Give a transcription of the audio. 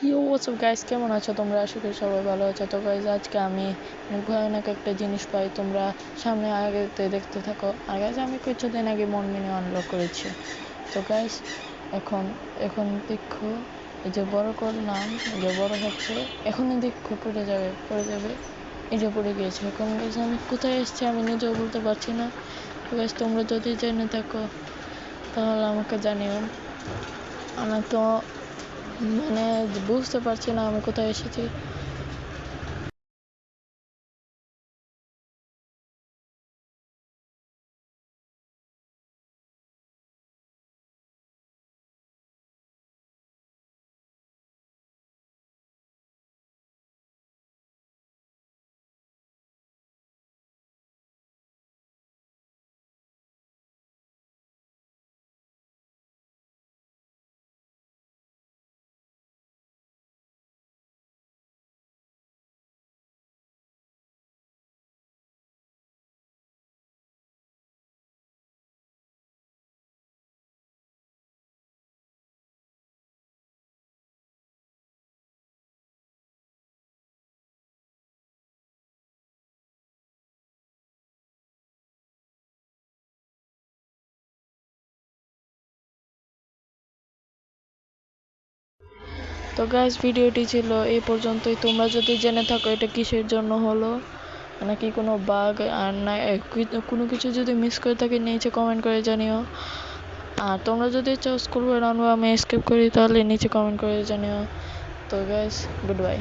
You WhatsApp guys, কেমন আছো তোমরা? আশা করি সবাই ভালো আছো। তো গাইস, আজকে আমি ভয়ানক একটা জিনিস পাই, তোমরা সামনে আগেতে দেখতে থাকো। আর গাইস, আমি কিছুদিন আগে মন মিনি আনলক করেছি। তো গাইস, এখন এখন দেখো, এই যে বড় করলাম, এই যে বড় হচ্ছে, এখনই দেখো পড়ে যাবে। এই যে পড়ে গিয়েছে। এখন গাইস, আমি কোথায় এসেছি আমি নিজেও বলতে পারছি না। তো গাইস, তোমরা যদি জেনে থাকো তাহলে আমাকে জানিও। আমার তো মানে বুঝতে পারছি না আমি কোথায় এসেছি। তো গাইস, ভিডিওটি ছিল এই পর্যন্তই। তোমরা যদি জেনে থাকো এটা কিসের জন্য হলো, নাকি কোনো বাগ আর না কোনো কিছু যদি মিস করে থাকি নিচে কমেন্ট করে জানিও। আর তোমরা যদি চাও স্কুল বই রানবো আমি স্কিপ করি তাহলে নিচে কমেন্ট করে জানিও। তো গাইস, গুড বাই।